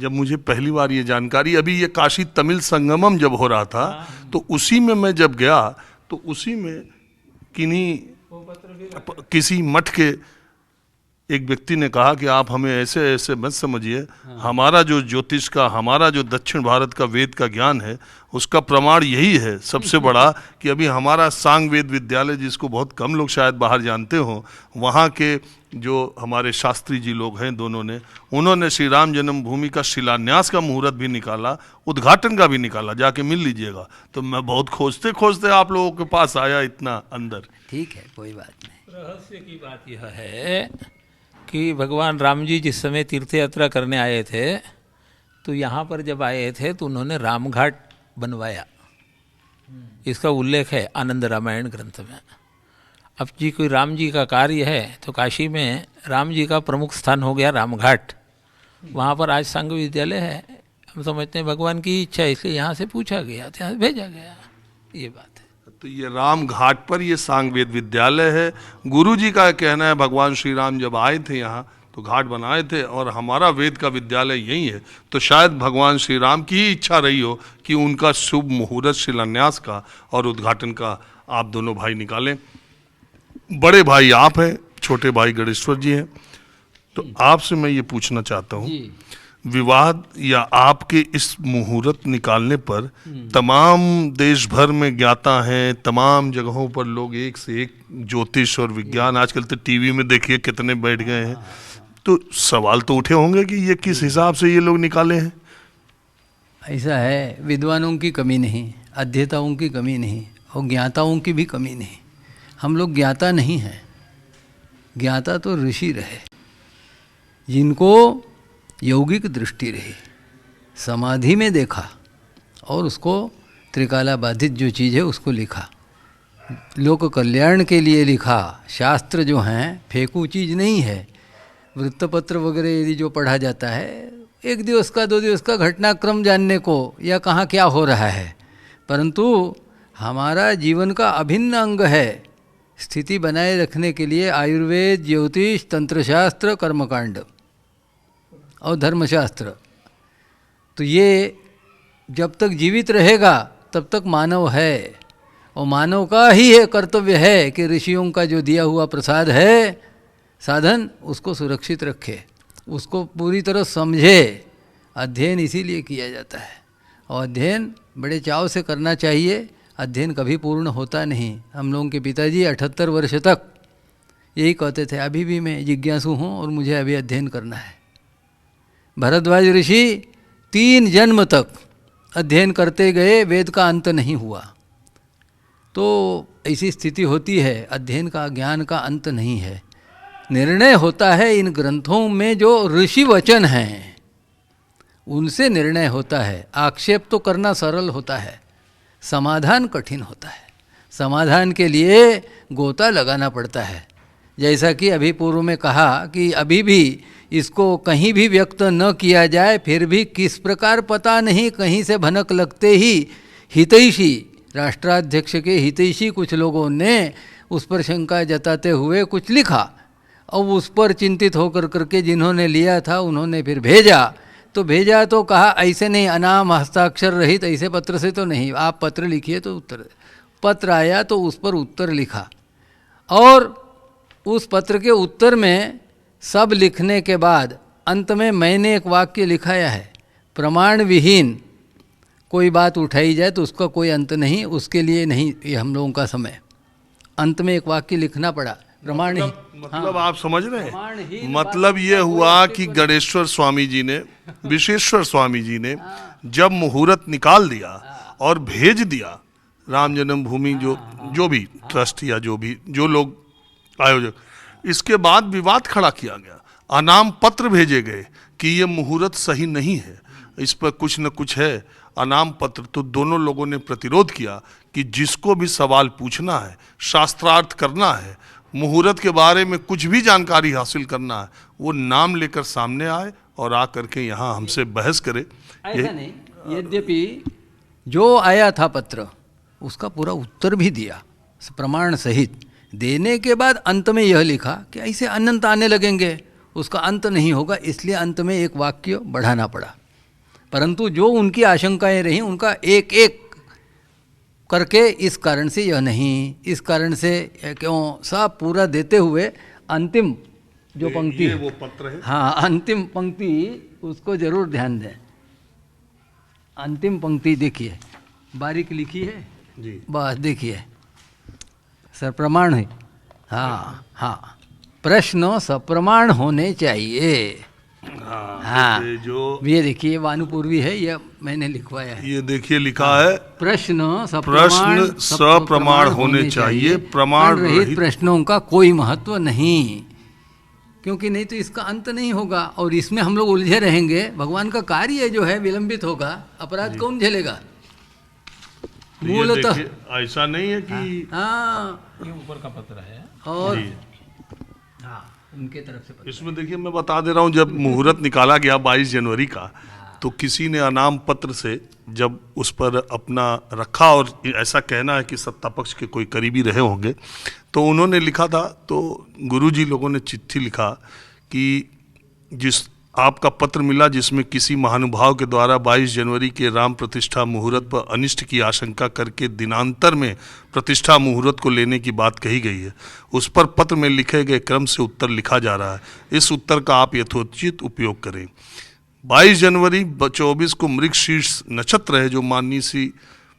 जब मुझे पहली बार ये जानकारी, अभी ये काशी तमिल संगमम जब हो रहा था, तो उसी में मैं जब गया तो उसी में किसी मठ के एक व्यक्ति ने कहा कि आप हमें ऐसे ऐसे मत समझिए, हमारा जो ज्योतिष का, हमारा जो दक्षिण भारत का वेद का ज्ञान है, उसका प्रमाण यही है सबसे बड़ा कि अभी हमारा सांग वेद विद्यालय, जिसको बहुत कम लोग शायद बाहर जानते हो, वहाँ के जो हमारे शास्त्री जी लोग हैं दोनों ने, उन्होंने श्री राम जन्मभूमि का शिलान्यास का मुहूर्त भी निकाला, उद्घाटन का भी निकाला, जाके मिल लीजिएगा। तो मैं बहुत खोजते खोजते आप लोगों के पास आया इतना अंदर। ठीक है, कोई बात नहीं। रहस्य की बात यह है कि भगवान राम जी जिस समय तीर्थ यात्रा करने आए थे, तो यहाँ पर जब आए थे तो उन्होंने रामघाट बनवाया। इसका उल्लेख है आनंद रामायण ग्रंथ में। अब जी कोई राम जी का कार्य है तो काशी में राम जी का प्रमुख स्थान हो गया रामघाट। वहाँ पर आज संघ विद्यालय है। हम समझते हैं भगवान की इच्छा, इसलिए यहाँ से पूछा गया, यहाँ से भेजा गया, ये बात है। तो ये राम घाट पर ये सांग वेद विद्यालय है। गुरु जी का कहना है भगवान श्री राम जब आए थे यहाँ तो घाट बनाए थे और हमारा वेद का विद्यालय यही है। तो शायद भगवान श्री राम की ही इच्छा रही हो कि उनका शुभ मुहूर्त शिलान्यास का और उद्घाटन का आप दोनों भाई निकालें। बड़े भाई आप हैं, छोटे भाई गणेश्वर जी हैं। तो आपसे मैं ये पूछना चाहता हूँ, विवाद या आपके इस मुहूर्त निकालने पर तमाम देश भर में ज्ञाता हैं, तमाम जगहों पर लोग एक से एक ज्योतिष और विज्ञान, आजकल तो टीवी में देखिए कितने बैठ गए हैं। तो सवाल तो उठे होंगे कि ये किस हिसाब से ये लोग निकाले हैं। ऐसा है, विद्वानों की कमी नहीं, अध्येताओं की कमी नहीं और ज्ञाताओं की भी कमी नहीं। हम लोग ज्ञाता नहीं हैं। ज्ञाता तो ऋषि रहे, जिनको यौगिक दृष्टि रही, समाधि में देखा और उसको त्रिकाला बाधित जो चीज़ है उसको लिखा, लोक कल्याण के लिए लिखा। शास्त्र जो हैं फेंकू चीज़ नहीं है। वृत्तपत्र वगैरह यदि जो पढ़ा जाता है, एक दिवस का 2 दिवस का घटनाक्रम जानने को या कहाँ क्या हो रहा है, परंतु हमारा जीवन का अभिन्न अंग है। स्थिति बनाए रखने के लिए आयुर्वेद, ज्योतिष, तंत्रशास्त्र, कर्मकांड और धर्मशास्त्र, तो ये जब तक जीवित रहेगा तब तक मानव है। और मानव का ही है कर्तव्य है कि ऋषियों का जो दिया हुआ प्रसाद है साधन, उसको सुरक्षित रखे, उसको पूरी तरह समझे। अध्ययन इसीलिए किया जाता है और अध्ययन बड़े चाव से करना चाहिए। अध्ययन कभी पूर्ण होता नहीं। हम लोगों के पिताजी 78 वर्ष तक यही कहते थे, अभी भी मैं जिज्ञासु हूँ और मुझे अभी अध्ययन करना है। भरद्वाज ऋषि 3 जन्म तक अध्ययन करते गए, वेद का अंत नहीं हुआ। तो ऐसी स्थिति होती है, अध्ययन का, ज्ञान का अंत नहीं है। निर्णय होता है इन ग्रंथों में जो ऋषि वचन हैं, उनसे निर्णय होता है। आक्षेप तो करना सरल होता है, समाधान कठिन होता है। समाधान के लिए गोता लगाना पड़ता है। जैसा कि अभी पूर्व में कहा कि अभी भी इसको कहीं भी व्यक्त न किया जाए, फिर भी किस प्रकार पता नहीं, कहीं से भनक लगते ही हितैषी, राष्ट्राध्यक्ष के हितैषी कुछ लोगों ने उस पर शंका जताते हुए कुछ लिखा और उस पर चिंतित होकर करके जिन्होंने लिया था उन्होंने फिर भेजा। तो भेजा तो कहा ऐसे नहीं, अनाम हस्ताक्षर रहित ऐसे पत्र से तो नहीं, आप पत्र लिखिए। तो उत्तर पत्र आया तो उस पर उत्तर लिखा और उस पत्र के उत्तर में सब लिखने के बाद अंत में मैंने एक वाक्य लिखाया है, प्रमाण विहीन कोई बात उठाई जाए तो उसका कोई अंत नहीं, उसके लिए नहीं ये हम लोगों का समय। अंत में एक वाक्य लिखना पड़ा, प्रमाण ही। मतलब आप समझ रहे हैं, मतलब ये हुआ कि गणेश्वर स्वामी जी ने, विश्वेश्वर स्वामी जी ने जब मुहूर्त निकाल दिया और भेज दिया, राम जन्मभूमि जो भी ट्रस्ट या जो लोग आयोजक, इसके बाद विवाद खड़ा किया गया, अनाम पत्र भेजे गए कि ये मुहूर्त सही नहीं है, इस पर कुछ न कुछ है, अनाम पत्र। तो दोनों लोगों ने प्रतिरोध किया कि जिसको भी सवाल पूछना है, शास्त्रार्थ करना है, मुहूर्त के बारे में कुछ भी जानकारी हासिल करना है, वो नाम लेकर सामने आए और आ करके यहाँ हमसे बहस करे। ऐसा नहीं, यद्यपि जो आया था पत्र उसका पूरा उत्तर भी दिया प्रमाण सहित। देने के बाद अंत में यह लिखा कि ऐसे अनंत आने लगेंगे, उसका अंत नहीं होगा, इसलिए अंत में एक वाक्य बढ़ाना पड़ा। परंतु जो उनकी आशंकाएं रहीं उनका एक एक करके इस कारण से यह नहीं, इस कारण से क्यों, सब पूरा देते हुए अंतिम जो पंक्ति ये वो पत्र है। हाँ, अंतिम पंक्ति उसको जरूर ध्यान दें। अंतिम पंक्ति देखिए, बारीक लिखी है जी। बस देखिए, सप्रमाण है। हाँ हाँ, प्रश्न सप्रमाण होने चाहिए। हाँ, ये देखिए वानुपूर्वी है, ये मैंने लिखवाया है। ये देखिए लिखा है, प्रश्न सप्रमाण होने चाहिए, प्रमाण रहित प्रश्नों का कोई महत्व नहीं, क्योंकि नहीं तो इसका अंत नहीं होगा और इसमें हम लोग उलझे रहेंगे। भगवान का कार्य जो है विलंबित होगा, अपराध कौन झेलेगा? मूलतः ऐसा नहीं है कि हाँ, ये ऊपर का पत्र है और हाँ, उनके तरफ से इसमें देखिए मैं बता दे रहा हूँ, जब मुहूर्त निकाला गया 22 जनवरी का, तो किसी ने अनाम पत्र से जब उस पर अपना रखा और ऐसा कहना है कि सत्ता पक्ष के कोई करीबी रहे होंगे, तो उन्होंने लिखा था, तो गुरुजी लोगों ने चिट्ठी लिखा कि जिस आपका पत्र मिला जिसमें किसी महानुभाव के द्वारा 22 जनवरी के राम प्रतिष्ठा मुहूर्त पर अनिष्ट की आशंका करके दिनांतर में प्रतिष्ठा मुहूर्त को लेने की बात कही गई है, उस पर पत्र में लिखे गए क्रम से उत्तर लिखा जा रहा है। इस उत्तर का आप यथोचित उपयोग करें। 22 जनवरी 24 को मृग शीर्ष नक्षत्र है, जो माननीय श्री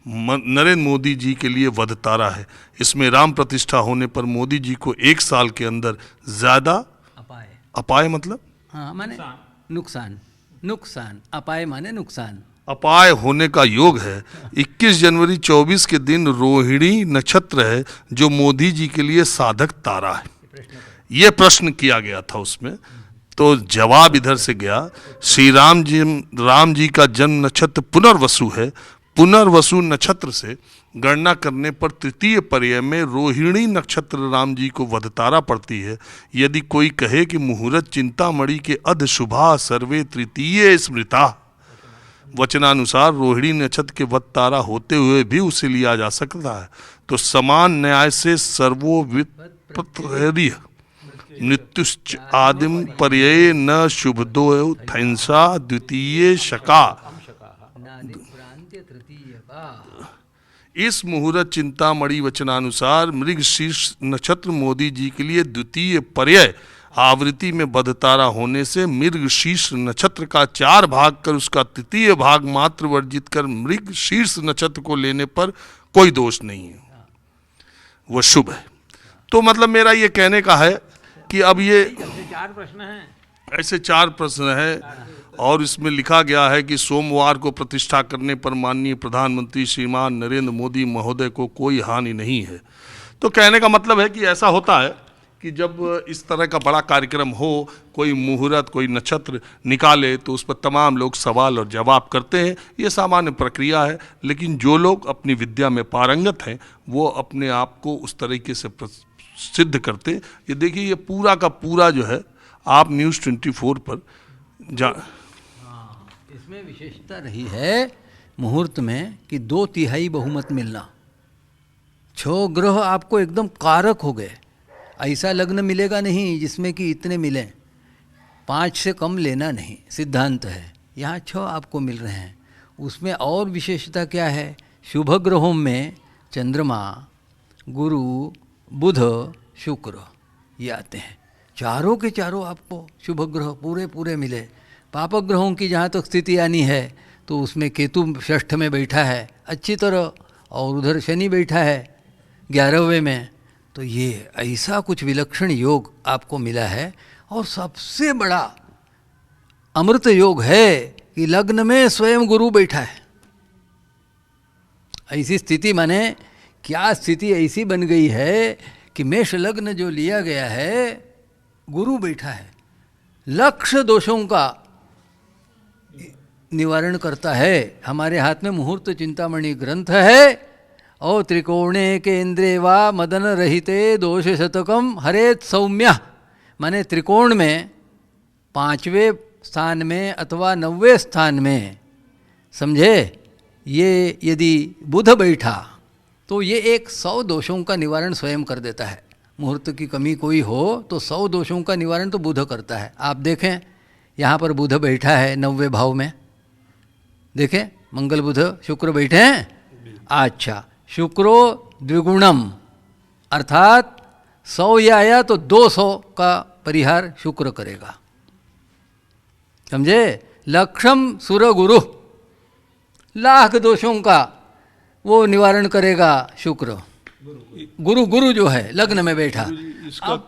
नरेंद्र मोदी जी के लिए वध तारा है। इसमें राम प्रतिष्ठा होने पर मोदी जी को 1 साल के अंदर ज्यादा अपाय मतलब हाँ, माने नुकसान, नुकसान, अपाय माने नुकसान, अपाय होने का योग है। 21 जनवरी 24 के दिन रोहिणी नक्षत्र है, जो मोदी जी के लिए साधक तारा है। ये प्रश्न किया गया था उसमें, तो जवाब इधर से गया, श्री राम जी का जन्म नक्षत्र पुनर्वसु है। पुनर्वसु नक्षत्र से गणना करने पर तृतीय पर्याय में रोहिणी नक्षत्र राम जी को वधतारा पड़ती है। यदि कोई कहे कि मुहूर्त चिंतामणि के अध शुभा सर्वे तृतीय स्मृता, वचनानुसार रोहिणी नक्षत्र के वधतारा होते हुए भी उसे लिया जा सकता है, तो समान न्याय से सर्वोविप्रतर्य मृत्युश्च आदिम पर्याय न शुभदो थैंसा द्वितीय शका। इस मुहूर्त चिंतामणि वचनानुसार मृग शीर्ष नक्षत्र मोदी जी के लिए द्वितीय पर्याय आवृत्ति में बधतारा होने से मृग शीर्ष नक्षत्र का 4 भाग कर उसका तृतीय भाग मात्र वर्जित कर मृग शीर्ष नक्षत्र को लेने पर कोई दोष नहीं है, वह शुभ है। तो मतलब मेरा ये कहने का है कि अब ये 4 प्रश्न हैं, ऐसे 4 प्रश्न हैं, और इसमें लिखा गया है कि सोमवार को प्रतिष्ठा करने पर माननीय प्रधानमंत्री श्रीमान नरेंद्र मोदी महोदय को कोई हानि नहीं है। तो कहने का मतलब है कि ऐसा होता है कि जब इस तरह का बड़ा कार्यक्रम हो, कोई मुहूर्त, कोई नक्षत्र निकाले, तो उस पर तमाम लोग सवाल और जवाब करते हैं। ये सामान्य प्रक्रिया है, लेकिन जो लोग अपनी विद्या में पारंगत हैं वो अपने आप को उस तरीके से सिद्ध करते हैं। ये देखिए, ये पूरा का पूरा जो है आप न्यूज़ 24 पर इसमें विशेषता रही है मुहूर्त में कि 2/3 बहुमत मिलना। 6 ग्रह आपको एकदम कारक हो गए। ऐसा लग्न मिलेगा नहीं जिसमें कि इतने मिले, 5 से कम लेना नहीं, सिद्धांत है। यहाँ 6 आपको मिल रहे हैं। उसमें और विशेषता क्या है? शुभ ग्रहों में चंद्रमा, गुरु, बुध, शुक्र ये आते हैं। चारों के चारों आपको शुभ ग्रह पूरे मिले। पाप ग्रहों की जहाँ तक स्थिति आनी है तो उसमें केतु 6th में बैठा है अच्छी तरह, और उधर शनि बैठा है 11वें में। तो ये ऐसा कुछ विलक्षण योग आपको मिला है। और सबसे बड़ा अमृत योग है कि लग्न में स्वयं गुरु बैठा है। ऐसी स्थिति माने क्या स्थिति ऐसी बन गई है कि मेष लग्न जो लिया गया है, गुरु बैठा है, लक्ष्य दोषों का निवारण करता है। हमारे हाथ में मुहूर्त चिंतामणि ग्रंथ है, और त्रिकोणे केंद्रे वा मदन रहिते दोष शतकम हरेत सौम्य, माने त्रिकोण में 5वें स्थान में अथवा 90वें स्थान में, समझे, ये यदि बुध बैठा तो ये एक 100 दोषों का निवारण स्वयं कर देता है। मुहूर्त की कमी कोई हो तो 100 दोषों का निवारण तो बुध करता है। आप देखें यहाँ पर बुध बैठा है 90वें भाव में, देखें मंगल बुध शुक्र बैठे हैं। अच्छा, शुक्रो द्विगुणम, अर्थात 100 ये आया तो 200 का परिहार शुक्र करेगा, समझे। लक्षम सुर गुरु, लाख दोषों का वो निवारण करेगा शुक्र। गुरु जो है लग्न में बैठा। इसका